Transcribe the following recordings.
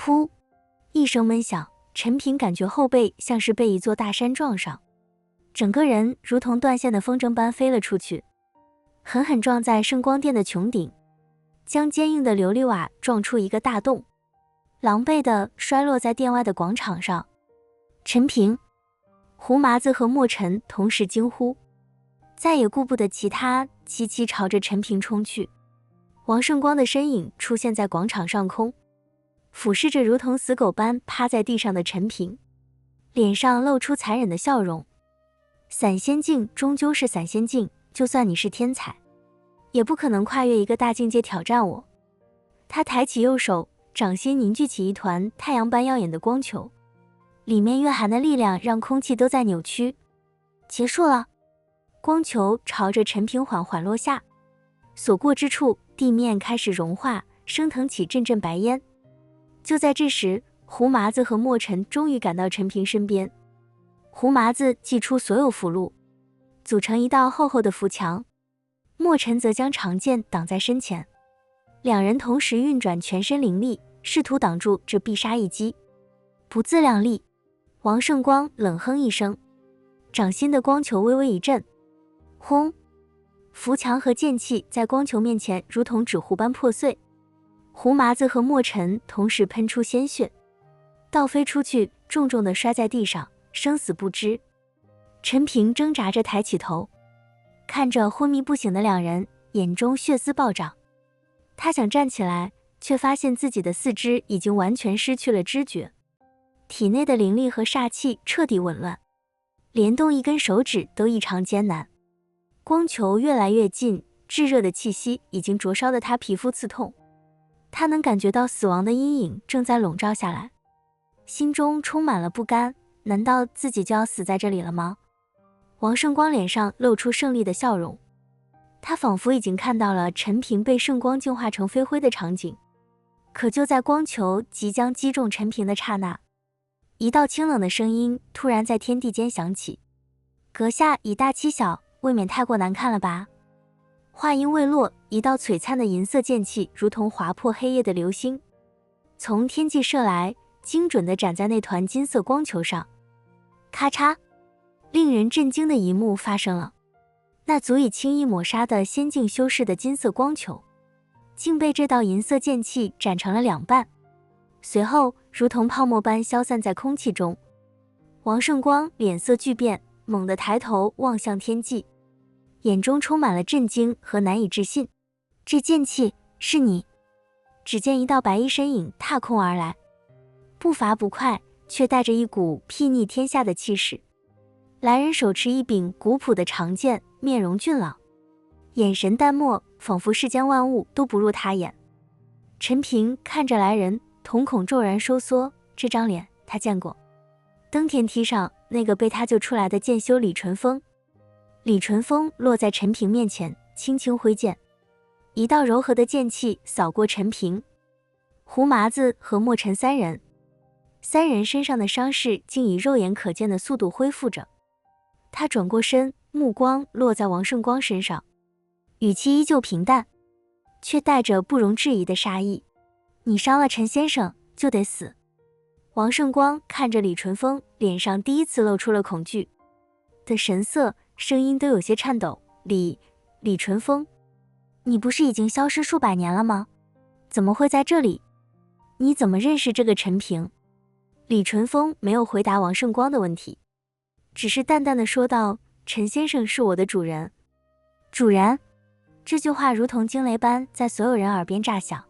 噗！一声闷响，陈平感觉后背像是被一座大山撞上，整个人如同断线的风筝般飞了出去，狠狠撞在圣光殿的穹顶，将坚硬的琉璃瓦撞出一个大洞，狼狈地摔落在殿外的广场上。陈平、胡麻子和墨尘同时惊呼，再也顾不得其他，齐齐朝着陈平冲去。王胜光的身影出现在广场上空，俯视着如同死狗般趴在地上的陈平，脸上露出残忍的笑容。散仙境终究是散仙境，就算你是天才，也不可能跨越一个大境界挑战我。他抬起右手，掌心凝聚起一团太阳般耀眼的光球，里面蕴含的力量让空气都在扭曲。结束了。光球朝着陈平缓缓落下，所过之处地面开始融化，升腾起阵阵白烟。就在这时，胡麻子和墨尘终于赶到陈平身边。胡麻子祭出所有符箓，组成一道厚厚的符墙，墨尘则将长剑挡在身前，两人同时运转全身灵力，试图挡住这必杀一击。不自量力！王胜光冷哼一声，掌心的光球微微一震，轰！符墙和剑气在光球面前如同纸糊般破碎，胡麻子和墨尘同时喷出鲜血，倒飞出去，重重地摔在地上，生死不知。陈平挣扎着抬起头，看着昏迷不醒的两人，眼中血丝暴涨。他想站起来，却发现自己的四肢已经完全失去了知觉，体内的灵力和煞气彻底紊乱，连动一根手指都异常艰难。光球越来越近，炙热的气息已经灼烧得他皮肤刺痛，他能感觉到死亡的阴影正在笼罩下来，心中充满了不甘，难道自己就要死在这里了吗？王胜光脸上露出胜利的笑容，他仿佛已经看到了陈平被圣光净化成飞灰的场景。可就在光球即将击中陈平的刹那，一道清冷的声音突然在天地间响起：阁下以大欺小，未免太过难看了吧。话音未落，一道璀璨的银色剑气如同划破黑夜的流星，从天际射来，精准地斩在那团金色光球上。咔嚓！令人震惊的一幕发生了，那足以轻易抹杀的仙境修士的金色光球，竟被这道银色剑气斩成了两半，随后如同泡沫般消散在空气中。王胜光脸色巨变，猛地抬头望向天际，眼中充满了震惊和难以置信。这剑气是你？只见一道白衣身影踏空而来，步伐不快，却带着一股睥睨天下的气势。来人手持一柄古朴的长剑，面容俊朗，眼神淡漠，仿佛世间万物都不入他眼。陈平看着来人，瞳孔骤然收缩，这张脸他见过。登天梯上那个被他救出来的剑修李淳风。李淳风落在陈平面前，轻轻挥剑，一道柔和的剑气扫过陈平、胡麻子和墨尘三人身上的伤势竟以肉眼可见的速度恢复着。他转过身，目光落在王胜光身上，语气依旧平淡，却带着不容置疑的杀意：你伤了陈先生，就得死。王胜光看着李淳风，脸上第一次露出了恐惧的神色，声音都有些颤抖：李淳风，你不是已经消失数百年了吗？怎么会在这里？你怎么认识这个陈平？李淳风没有回答王胜光的问题，只是淡淡的说道：陈先生是我的主人。主人？这句话如同惊雷般在所有人耳边炸响。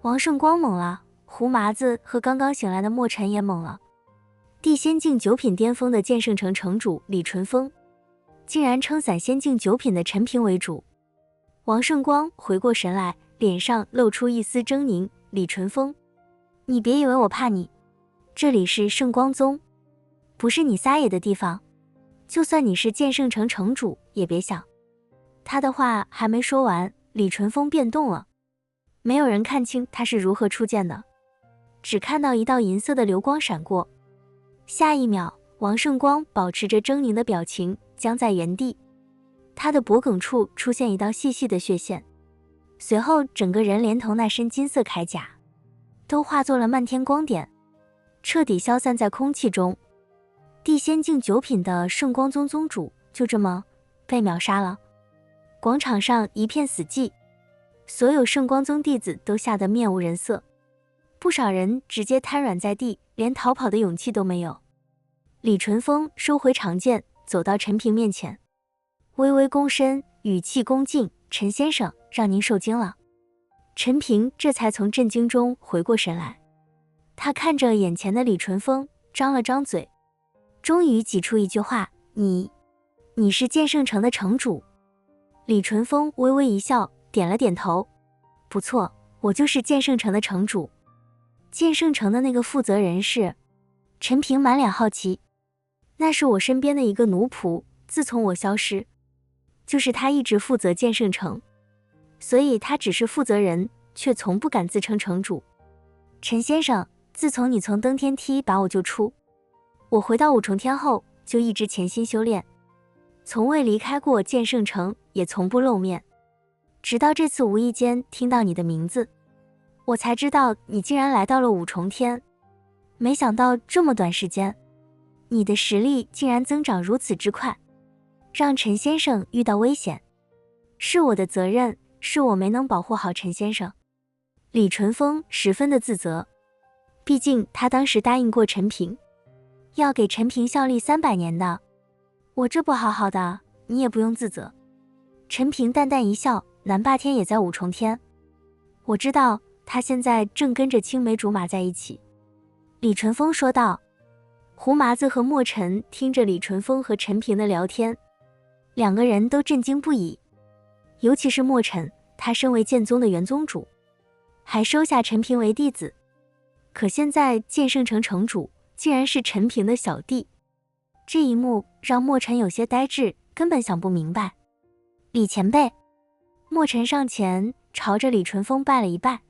王胜光懵了，胡麻子和刚刚醒来的墨尘也懵了。地仙境九品巅峰的剑圣城城主李淳风，竟然称散仙境九品的陈平为主。王胜光回过神来，脸上露出一丝狰狞：李淳风，你别以为我怕你，这里是圣光宗，不是你撒野的地方，就算你是剑圣城城主也别想。他的话还没说完，李淳风变动了。没有人看清他是如何出剑的，只看到一道银色的流光闪过，下一秒王胜光保持着狰狞的表情僵在原地，他的脖颈处出现一道细细的血线，随后整个人连同那身金色铠甲都化作了漫天光点，彻底消散在空气中。地仙境9品的圣光宗宗主就这么被秒杀了。广场上一片死寂，所有圣光宗弟子都吓得面无人色，不少人直接瘫软在地，连逃跑的勇气都没有。李淳风收回长剑，走到陈平面前，微微躬身，语气恭敬：“陈先生，让您受惊了。”陈平这才从震惊中回过神来，他看着眼前的李淳风，张了张嘴，终于挤出一句话：“你是剑圣城的城主？”李淳风微微一笑，点了点头：“不错，我就是剑圣城的城主。”剑圣城的那个负责人是？陈平满脸好奇。那是我身边的一个奴仆，自从我消失，就是他一直负责剑圣城，所以他只是负责人，却从不敢自称城主。陈先生，自从你从登天梯把我救出，我回到五重天后，就一直潜心修炼，从未离开过剑圣城，也从不露面。直到这次无意间听到你的名字，我才知道你竟然来到了五重天。没想到这么短时间，你的实力竟然增长如此之快，让陈先生遇到危险，是我的责任，是我没能保护好陈先生。李淳风十分的自责，毕竟他当时答应过陈平，要给陈平效力300年的。我这不好好的，你也不用自责。陈平淡淡一笑，南霸天也在五重天，我知道他现在正跟着青梅竹马在一起。李淳风说道。胡麻子和墨尘听着李淳风和陈平的聊天，两个人都震惊不已，尤其是墨尘，他身为剑宗的元宗主，还收下陈平为弟子，可现在剑圣城城主竟然是陈平的小弟，这一幕让墨尘有些呆滞，根本想不明白。李前辈，墨尘上前朝着李淳风拜了一拜，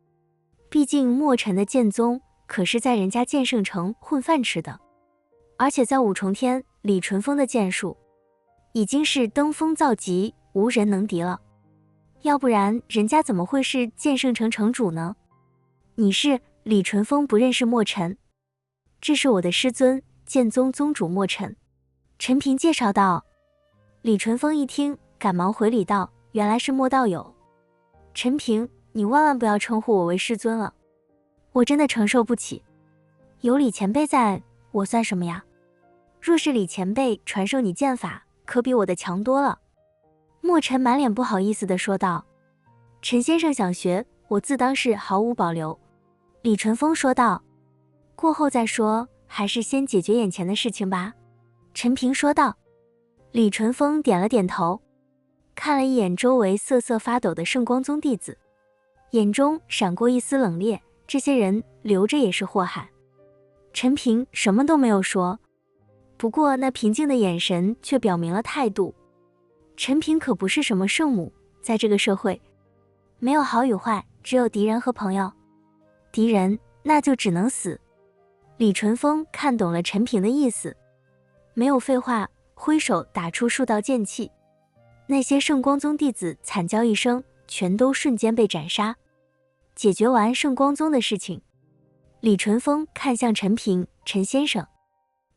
毕竟墨尘的剑宗可是在人家剑圣城混饭吃的，而且在五重天，李淳风的剑术已经是登峰造极，无人能敌了，要不然人家怎么会是剑圣城城主呢？你是？李淳风不认识墨尘，这是我的师尊，剑宗宗主墨尘。陈平介绍道。李淳风一听，赶忙回礼道：“原来是墨道友。陈平，你万万不要称呼我为师尊了，我真的承受不起。有李前辈在，我算什么呀？若是李前辈传授你剑法，可比我的强多了。”墨尘满脸不好意思地说道。陈先生想学，我自当是毫无保留。李淳风说道。过后再说，还是先解决眼前的事情吧。陈平说道。李淳风点了点头，看了一眼周围瑟瑟发抖的圣光宗弟子，眼中闪过一丝冷冽，这些人留着也是祸害。陈平什么都没有说，不过那平静的眼神却表明了态度。陈平可不是什么圣母，在这个社会，没有好与坏，只有敌人和朋友。敌人，那就只能死。李淳风看懂了陈平的意思，没有废话，挥手打出数道剑气，那些圣光宗弟子惨叫一声，全都瞬间被斩杀。解决完圣光宗的事情，李淳风看向陈平：“陈先生，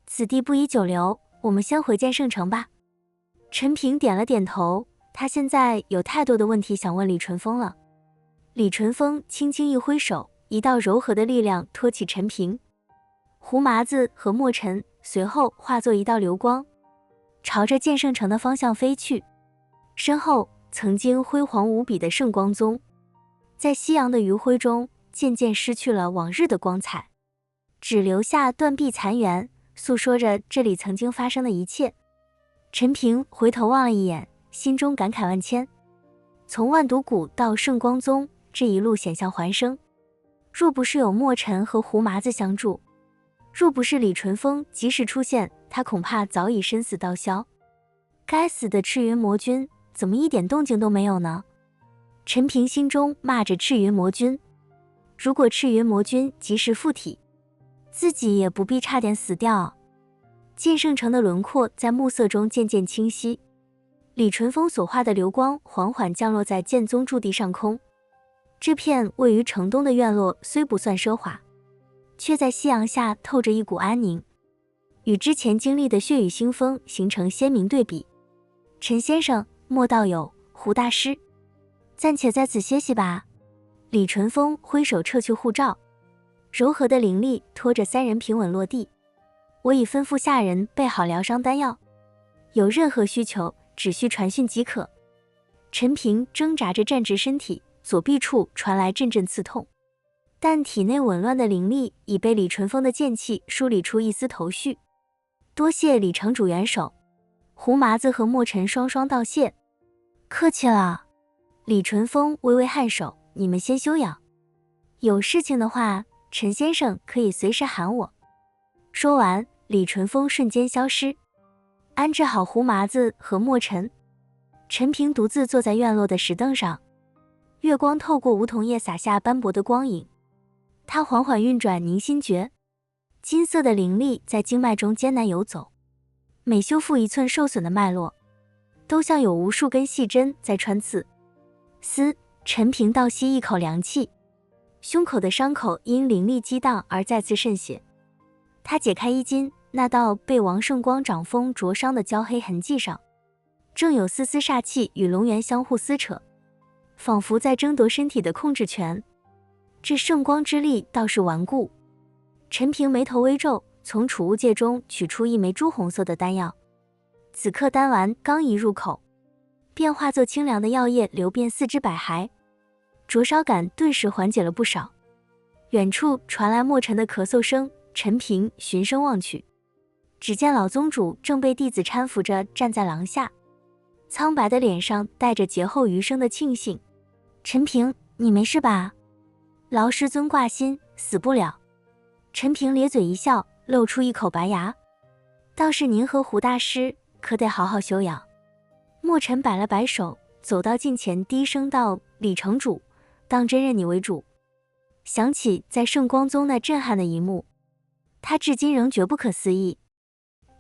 此地不宜久留，我们先回剑圣城吧。”陈平点了点头，他现在有太多的问题想问李淳风了。李淳风轻轻一挥手，一道柔和的力量托起陈平。胡麻子和墨尘随后化作一道流光，朝着剑圣城的方向飞去。身后曾经辉煌无比的圣光宗，在夕阳的余晖中渐渐失去了往日的光彩，只留下断壁残垣，诉说着这里曾经发生的一切。陈平回头望了一眼，心中感慨万千。从万毒谷到圣光宗，这一路险象环生，若不是有墨尘和胡麻子相助，若不是李淳风及时出现，他恐怕早已身死道消。该死的赤云魔君，怎么一点动静都没有呢？陈平心中骂着赤云魔君，如果赤云魔君及时附体，自己也不必差点死掉。剑圣城的轮廓在暮色中渐渐清晰，李淳风所化的流光缓缓降落在剑宗驻地上空。这片位于城东的院落虽不算奢华，却在夕阳下透着一股安宁，与之前经历的血雨腥风形成鲜明对比。陈先生，莫道有，胡大师，暂且在此歇息吧。李淳风挥手撤去护照，柔和的灵力拖着三人平稳落地。我已吩咐下人备好疗伤丹药，有任何需求只需传讯即可。陈平挣扎着站直身体，左臂处传来阵阵刺痛，但体内紊乱的灵力已被李淳风的剑气梳理出一丝头绪。多谢李城主援手。胡麻子和墨尘双双道谢。客气了。李淳风微微颔首，你们先休养，有事情的话，陈先生可以随时喊我。说完，李淳风瞬间消失。安置好胡麻子和墨尘，陈平独自坐在院落的石凳上，月光透过梧桐叶洒下斑驳的光影。他缓缓运转凝心诀，金色的灵力在经脉中艰难游走，每修复一寸受损的脉络，都像有无数根细针在穿刺。陈平倒吸一口凉气，胸口的伤口因灵力激荡而再次渗血。他解开衣襟，那道被王圣光掌风灼伤的焦黑痕迹上，正有丝丝煞气与龙元相互撕扯，仿佛在争夺身体的控制权。这圣光之力倒是顽固。陈平眉头微皱，从储物戒中取出一枚朱红色的丹药。此刻丹丸刚一入口，便化作清凉的药液流遍四肢百骸，灼烧感顿时缓解了不少。远处传来墨尘的咳嗽声，陈平循声望去，只见老宗主正被弟子搀扶着站在廊下，苍白的脸上带着劫后余生的庆幸。陈平，你没事吧？劳师尊挂心，死不了。陈平咧嘴一笑，露出一口白牙。倒是您和胡大师可得好好休养。墨尘摆了摆手，走到近前低声道，李城主，当真认你为主。想起在圣光宗那震撼的一幕，他至今仍觉不可思议。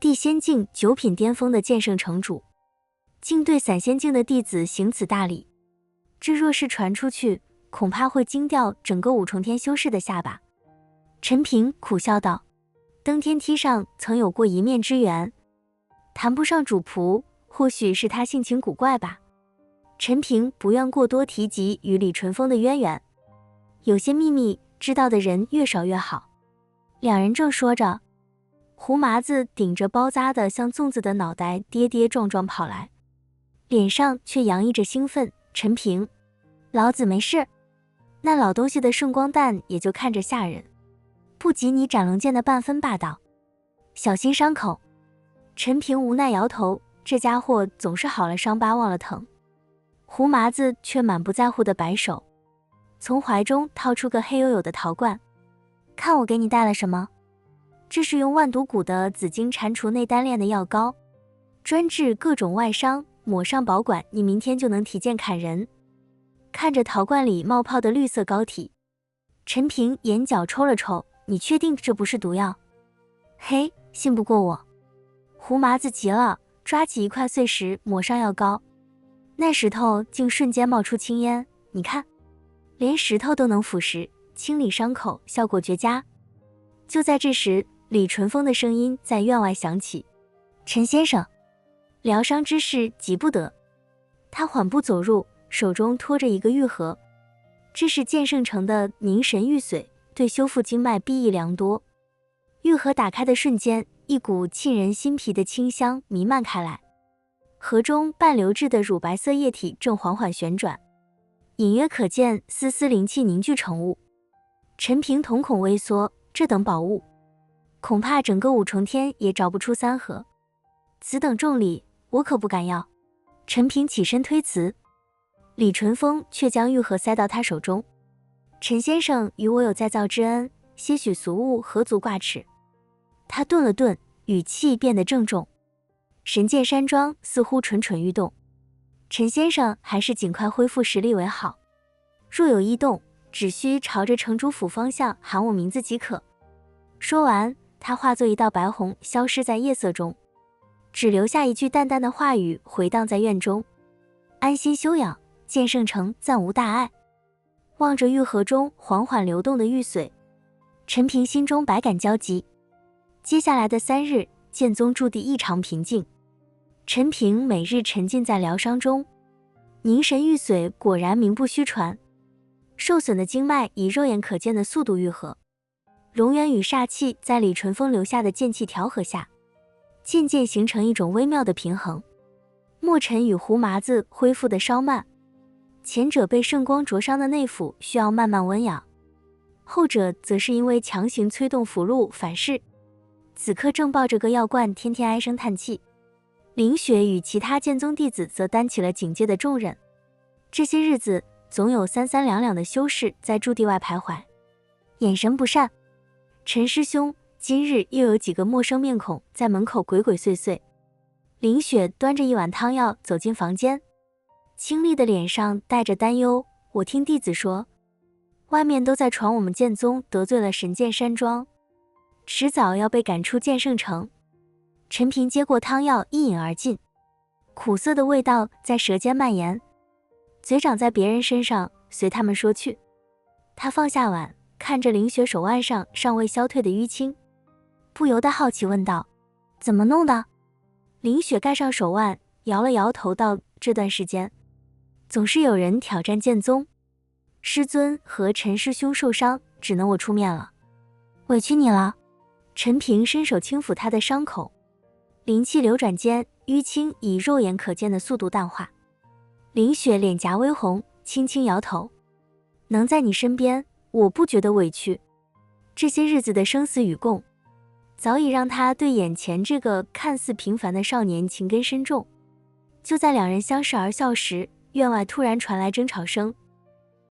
地仙境9品巅峰的剑圣城主，竟对散仙境的弟子行此大礼，这若是传出去，恐怕会惊掉整个五重天修士的下巴。陈平苦笑道，登天梯上曾有过一面之缘，谈不上主仆，或许是他性情古怪吧。陈平不愿过多提及与李淳风的渊源，有些秘密知道的人越少越好。两人正说着，胡麻子顶着包扎的像粽子的脑袋跌跌撞撞跑来，脸上却洋溢着兴奋。陈平，老子没事，那老东西的圣光弹也就看着吓人，不及你斩龙剑的半分霸道，小心伤口。陈平无奈摇头，这家伙总是好了伤疤忘了疼。胡麻子却满不在乎地摆手，从怀中掏出个黑黝黝的陶罐，看我给你带了什么。这是用万毒谷的紫金蟾蜍内丹炼的药膏，专治各种外伤，抹上保管，你明天就能提剑砍人。看着陶罐里冒泡的绿色膏体，陈平眼角抽了抽，你确定这不是毒药？嘿，信不过我。胡麻子急了，抓起一块碎石抹上药膏，那石头竟瞬间冒出青烟，你看，连石头都能腐蚀，清理伤口，效果绝佳。就在这时，李淳风的声音在院外响起，陈先生，疗伤之事急不得。他缓步走入，手中托着一个玉盒，这是剑圣城的凝神玉髓，对修复经脉裨益良多。玉盒打开的瞬间，一股沁人心脾的清香弥漫开来，盒中半流质的乳白色液体正缓缓旋转，隐约可见丝丝灵气凝聚成雾。陈平瞳孔微缩，这等宝物，恐怕整个五重天也找不出3盒。此等重礼，我可不敢要。陈平起身推辞，李淳风却将玉盒塞到他手中。陈先生与我有再造之恩，些许俗物何足挂齿。他顿了顿，语气变得郑重。神剑山庄似乎蠢蠢欲动，陈先生还是尽快恢复实力为好。若有异动，只需朝着城主府方向喊我名字即可。说完，他化作一道白虹消失在夜色中，只留下一句淡淡的话语回荡在院中：安心休养，剑圣城暂无大碍。望着玉盒中缓缓流动的玉髓，陈平心中百感交集。接下来的3日，剑宗驻地异常平静。陈平每日沉浸在疗伤中，凝神玉髓果然名不虚传，受损的经脉以肉眼可见的速度愈合，龙元与煞气在李淳风留下的剑气调和下，渐渐形成一种微妙的平衡。墨尘与胡麻子恢复的稍慢，前者被圣光灼伤的内腑需要慢慢温养，后者则是因为强行催动符箓反噬，此刻正抱着个药罐天天唉声叹气。凌雪与其他剑宗弟子则担起了警戒的重任，这些日子总有3、3两两的修士在驻地外徘徊，眼神不善。陈师兄，今日又有几个陌生面孔在门口鬼鬼祟祟。凌雪端着一碗汤药走进房间，清丽的脸上带着担忧。我听弟子说，外面都在传我们剑宗得罪了神剑山庄，迟早要被赶出剑圣城。陈平接过汤药一饮而尽，苦涩的味道在舌尖蔓延，嘴长在别人身上随他们说去。他放下碗，看着凌雪手腕上尚未消退的淤青，不由得好奇问道：怎么弄的？凌雪盖上手腕，摇了摇头道：这段时间总是有人挑战剑宗，师尊和陈师兄受伤，只能我出面了，委屈你了。陈平伸手轻抚他的伤口，灵气流转间，淤青以肉眼可见的速度淡化。凌雪脸颊微红，轻轻摇头。能在你身边，我不觉得委屈。这些日子的生死与共，早已让他对眼前这个看似平凡的少年情根深重。就在2人相视而笑时，院外突然传来争吵声，